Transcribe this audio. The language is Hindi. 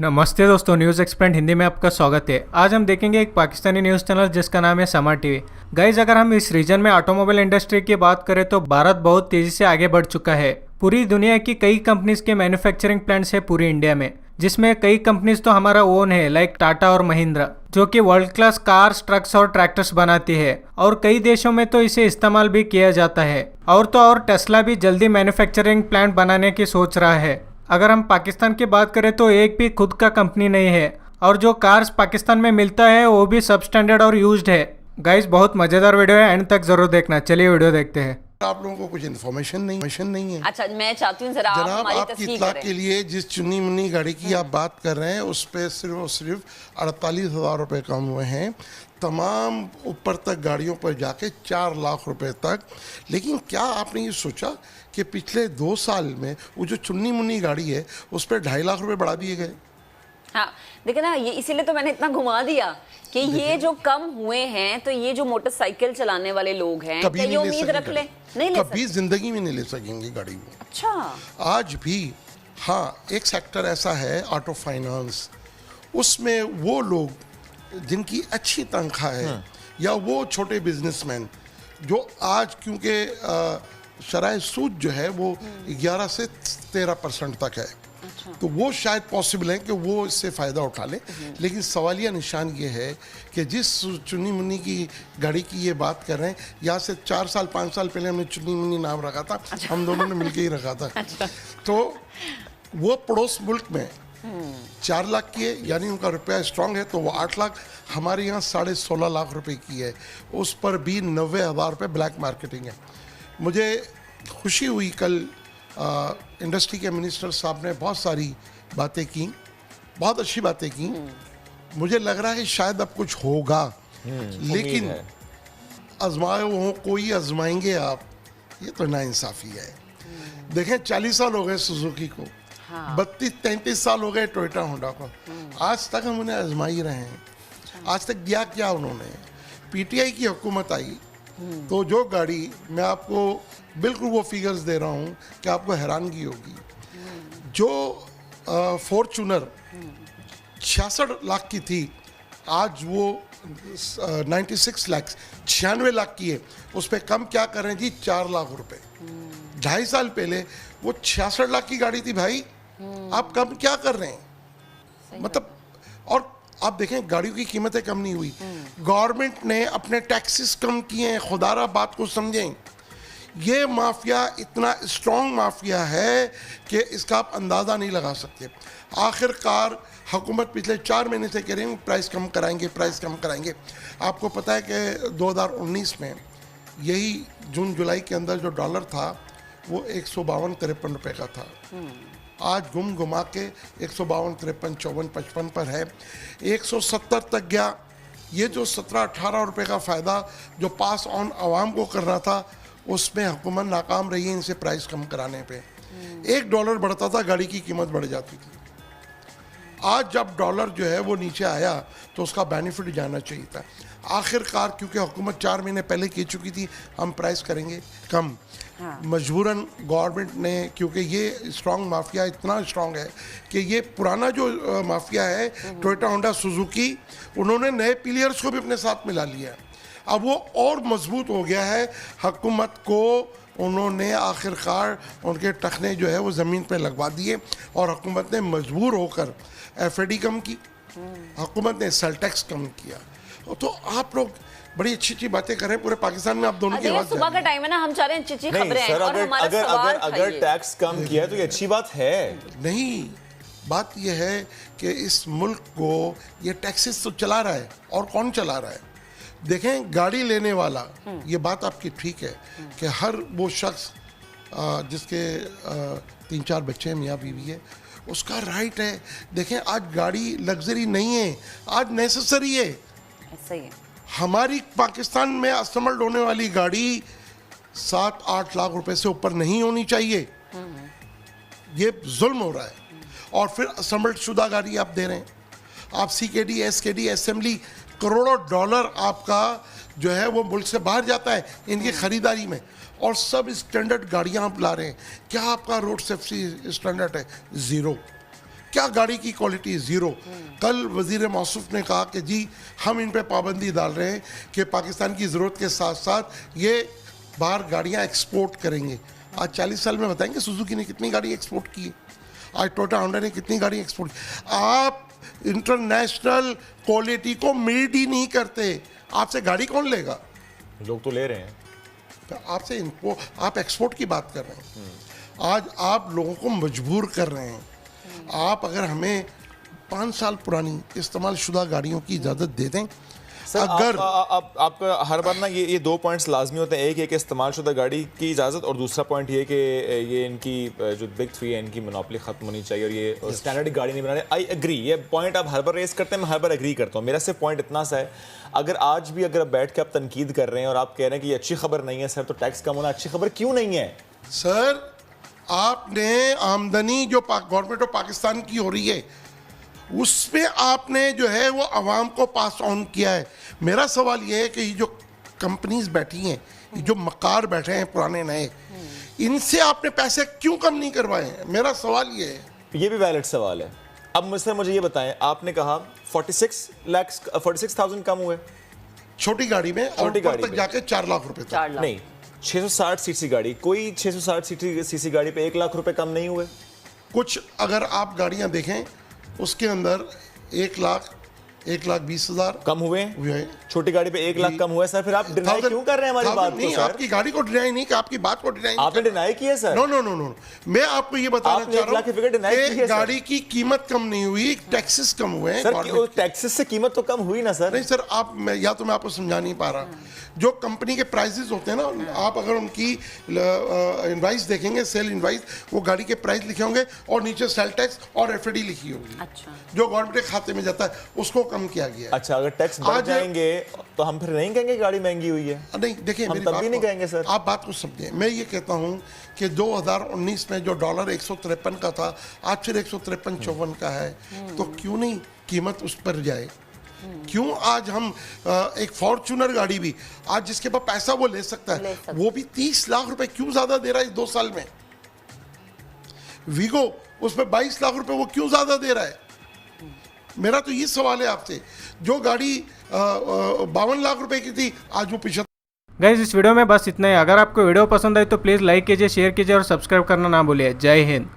नमस्ते दोस्तों, न्यूज़ एक्सप्लेंड हिंदी में आपका स्वागत है। आज हम देखेंगे एक पाकिस्तानी न्यूज़ चैनल जिसका नाम है समा टीवी। गाइज, अगर हम इस रीजन में ऑटोमोबाइल इंडस्ट्री की बात करें तो भारत बहुत तेजी से आगे बढ़ चुका है। पूरी दुनिया की कई कंपनीज के मैन्युफैक्चरिंग प्लांट्स है पूरी इंडिया में, जिसमें कई कंपनीज तो हमारा ओन है, लाइक टाटा और महिंद्रा, जो कि वर्ल्ड क्लास कार्स, ट्रक्स और ट्रैक्टर्स बनाती है और कई देशों में तो इसे इस्तेमाल भी किया जाता है। और तो और टेस्ला भी जल्दी मैन्युफैक्चरिंग प्लांट बनाने की सोच रहा है। अगर हम पाकिस्तान की बात करें तो एक भी खुद का कंपनी नहीं है और जो कार्स पाकिस्तान में मिलता है वो भी सब स्टैंडर्ड और यूज्ड है। गाइस, बहुत मजेदार वीडियो है, एंड तक जरूर देखना। चलिए वीडियो देखते हैं। आप लोगों को कुछ इन्फॉर्मेशन नहीं है। अच्छा, मैं चाहती हूँ जरा आप हमारी आपकी तस्वीर इत्तला करें। के लिए जिस चुनी मुन्नी गाड़ी की आप बात कर रहे हैं उस पे सिर्फ और सिर्फ 48,000 रुपये कम हुए हैं। तमाम ऊपर तक गाड़ियों पर जाके 4 लाख रुपए तक। लेकिन क्या आपने ये सोचा कि पिछले 2 साल में वो जो चुन्नी मुन्नी गाड़ी है उस पर 2.5 लाख रुपए बढ़ा दिए गए। हाँ, देखिए ना, ये इसीलिए तो मैंने इतना घुमा दिया कि ये जो कम हुए हैं तो ये जो मोटरसाइकिल चलाने वाले लोग हैं क्या ये उम्मीद रख ले? नहीं ले कभी जिंदगी में नहीं ले सकेंगे गाड़ी में। अच्छा, आज भी हाँ, एक सेक्टर ऐसा है ऑटो फाइनेंस, उसमें वो लोग जिनकी अच्छी तनख्वाह है या वो छोटे बिजनेसमैन जो आज क्योंकि शराय सूद जो है वो 11 से 13% तक है, तो वो शायद पॉसिबल है कि वो इससे फ़ायदा उठा लें। लेकिन सवालिया निशान ये है कि जिस चुन्नी मुन्नी की गाड़ी की ये बात कर रहे हैं, यहाँ से 4 साल 5 साल पहले हमने चुन्नी मुन्नी नाम रखा था। हम दोनों ने मिलके ही रखा था। तो वो पड़ोस मुल्क में 4 लाख की है, यानी उनका रुपया स्ट्रांग है, तो वो 8 लाख। हमारे यहाँ 16.5 लाख रुपए की है, उस पर भी 90,000 रुपये ब्लैक मार्केटिंग है। मुझे खुशी हुई, कल इंडस्ट्री के मिनिस्टर साहब ने बहुत सारी बातें की, बहुत अच्छी बातें की। मुझे लग रहा है कि शायद अब कुछ होगा, लेकिन आजमाए हो कोई आजमाएंगे आप, ये तो नाइंसाफ़ी है। देखें, 40 साल हो गए सुजुकी को, 32-33 साल हो गए टोयोटा होंडा को, आज तक हम उन्हें आजमा ही रहे हैं। आज तक दिया क्या उन्होंने? पीटीआई की हुकूमत आई तो जो गाड़ी, मैं आपको बिल्कुल वो फिगर्स दे रहा हूँ कि आपको हैरानगी होगी, जो फॉर्चूनर 66 लाख की थी, आज वो 96 लाख 96 लाख की है। उस पर कम क्या कर रहे हैं जी? 4 लाख रुपए। 2.5 साल पहले वो 66 लाख की गाड़ी थी भाई, आप कम क्या कर रहे हैं? मतलब, और आप देखें गाड़ियों की कीमतें कम नहीं हुई। गवर्नमेंट ने अपने टैक्सेस कम किए हैं, खुदारा बात को समझें। ये माफिया इतना स्ट्रॉन्ग माफिया है कि इसका आप अंदाज़ा नहीं लगा सकते। आखिरकार हुकूमत पिछले 4 महीने से कह रही है प्राइस कम कराएंगे, प्राइस कम कराएंगे। आपको पता है कि 2019 में यही जून जुलाई के अंदर जो डॉलर था वो 152-53 रुपये का था। आज गुम घुमा के 152, 53, 54, 55 पर है, 170 तक गया। ये जो 17-18 रुपये का फ़ायदा जो पास ऑन आवाम को करना था, उसमें हुकूमत नाकाम रही है इनसे प्राइस कम कराने पे। $1 बढ़ता था, गाड़ी की कीमत बढ़ जाती थी। आज जब डॉलर जो है वो नीचे आया तो उसका बेनिफिट जाना चाहिए था। आखिरकार क्योंकि हुकूमत 4 महीने पहले कह चुकी थी हम प्राइस करेंगे कम, मजबूरन गवर्नमेंट ने, क्योंकि ये स्ट्रॉन्ग माफिया इतना स्ट्रॉन्ग है कि ये पुराना जो माफिया है टोयोटा होंडा सुजुकी, उन्होंने नए प्लेयर्स को भी अपने साथ मिला लिया। अब वो और मजबूत हो गया है। हुकूमत को उन्होंने आखिरकार उनके टखने जो है वो ज़मीन पे लगवा दिए और हुकूमत ने मजबूर होकर एफएडी कम की, हुकूमत ने सेल टैक्स कम किया। तो आप लोग बड़ी अच्छी अच्छी बातें कर रहे हैं, पूरे पाकिस्तान में आप दोनों की आवाज़ सुबह का टाइम है ना, हम चाह रहे हैं अच्छी खबरें हैं और हमारा सवाल अगर टैक्स कम किया तो ये अच्छी बात है। नहीं, बात यह है कि इस मुल्क को ये टैक्सेस तो चला रहा है, और कौन चला रहा है? देखें, गाड़ी लेने वाला, ये बात आपकी ठीक है कि हर वो शख्स जिसके 3-4 बच्चे हैं, मियाँ बीवी है, उसका राइट है। देखें, आज गाड़ी लग्जरी नहीं है, आज नेसेसरी है। ऐसा ही है। हमारी पाकिस्तान में असेंबल्ड होने वाली गाड़ी 7-8 लाख रुपए से ऊपर नहीं होनी चाहिए। ये जुल्म हो रहा है। और फिर असेंबल्ड शुदा गाड़ी आप दे रहे हैं। आप सीकेडी, एसकेडी, असेंबली, करोड़ों डॉलर आपका जो है वो मुल्क से बाहर जाता है इनकी खरीदारी में, और सब स्टैंडर्ड गाड़ियां आप ला रहे हैं। क्या आपका रोड सेफ्टी स्टैंडर्ड है? ज़ीरो। क्या गाड़ी की क्वालिटी? ज़ीरो। कल वज़ीर मौसूफ ने कहा कि जी हम इन पे पाबंदी डाल रहे हैं कि पाकिस्तान की ज़रूरत के साथ साथ ये बाहर गाड़ियाँ एक्सपोर्ट करेंगे। आज 40 साल में बताएंगे सुजुकी ने कितनी गाड़ी एक्सपोर्ट की, आज टोयोटा होंडा ने कितनी गाड़ी एक्सपोर्ट की। आप इंटरनेशनल क्वालिटी को मीट ही नहीं करते, आपसे गाड़ी कौन लेगा? लोग तो ले रहे हैं। तो आपसे इनको आप एक्सपोर्ट की बात कर रहे हैं। आज आप लोगों को मजबूर कर रहे हैं। आप अगर हमें 5 साल पुरानी इस्तेमाल शुदा गाड़ियों की इजाज़त दे दें, सर अगर आपका हर बार ना ये 2 पॉइंट्स लाजमी होते हैं। एक इस्तेमाल शुदा गाड़ी की इजाज़त, और दूसरा पॉइंट ये कि ये इनकी जो बिग 3 है इनकी मोनोपोली ख़त्म होनी चाहिए और ये स्टैंडर्ड गाड़ी नहीं बनाने। आई एग्री, ये पॉइंट आप हर बार रेस करते हैं, मैं हर बार एग्री करता हूँ। मेरा सिर्फ पॉइंट इतना सा है, अगर आज भी अगर बैठ के आप तनकीद कर रहे हैं और आप कह रहे हैं कि ये अच्छी खबर नहीं है सर, तो टैक्स कम होना अच्छी खबर क्यों नहीं है? सर आपने आमदनी जो गवर्नमेंट ऑफ पाकिस्तान की हो रही है उसमें आपने जो है वो आवाम को पास ऑन किया है। मेरा सवाल ये है कि ये जो कंपनीज बैठी हैं, ये जो मकार बैठे हैं पुराने नए, इनसे आपने पैसे क्यों कम नहीं करवाए हैं? मेरा सवाल ये है। ये भी वैलिड सवाल है। अब मुझे ये बताएं, आपने कहा 46,000 कम हुए छोटी गाड़ी में, और ऊपर तक जाके 4 लाख रुपए तक। नहीं, 660 सीसी गाड़ी, कोई 660 सीसी गाड़ी पे 1 लाख रुपए कम नहीं हुए। कुछ अगर आप गाड़ियां देखें उसके अंदर 1,20,000 कम हुए। छोटी गाड़ी पे 1 लाख कम हुआ है सर, फिर आप डिनाई क्यों कर रहे हैं हमारी बात नहीं, को सर? आपकी गाड़ी को डिनाई नहीं, कि आपकी बात को डिनाई आपने डिनाई किया sir? No no no no, मैं आपको ये बताना चाह रहा हूं कि गाड़ी की कीमत कम नहीं हुई, टैक्सेस कम हुए हैं सर। टैक्सेस से कीमत तो कम हुई ना सर? नहीं सर, या तो मैं आपको समझा नहीं पा रहा। जो कंपनी के प्राइसेस होते हैं ना, आप अगर उनकी इनवाइस देखेंगे, सेल इनवाइस, वो गाड़ी के प्राइस लिखे होंगे और नीचे सेल टैक्स और एफडी लिखी होगी। अच्छा। जो गवर्नमेंट के खाते में जाता है उसको कम किया गया है। अच्छा, अगर टैक्स बढ़ जाएंगे तो हम फिर नहीं कहेंगे गाड़ी महंगी हुई है? नहीं, देखिए हम तब भी नहीं कहेंगे सर। आप बात को समझिए। मैं ये कहता हूँ कि 2019 में जो डॉलर 153 का था, आज फिर 153-54 का है, तो क्यों नहीं कीमत उस पर जाए? क्यों आज हम एक फॉर्च्यूनर गाड़ी भी आज जिसके पास पैसा वो ले सकता है, वो भी 30 लाख रुपए क्यों ज्यादा दे रहा है 2 साल में? वीगो उस पर 22 लाख रुपए वो क्यों ज्यादा दे रहा है? मेरा तो ये सवाल है आपसे। जो गाड़ी 52 लाख रुपए की थी, आज वो 75। गाइज इस वीडियो में बस इतना ही। अगर आपको वीडियो पसंद आई तो प्लीज़ लाइक कीजिए, शेयर कीजिए और सब्सक्राइब करना ना भूलिए। जय हिंद।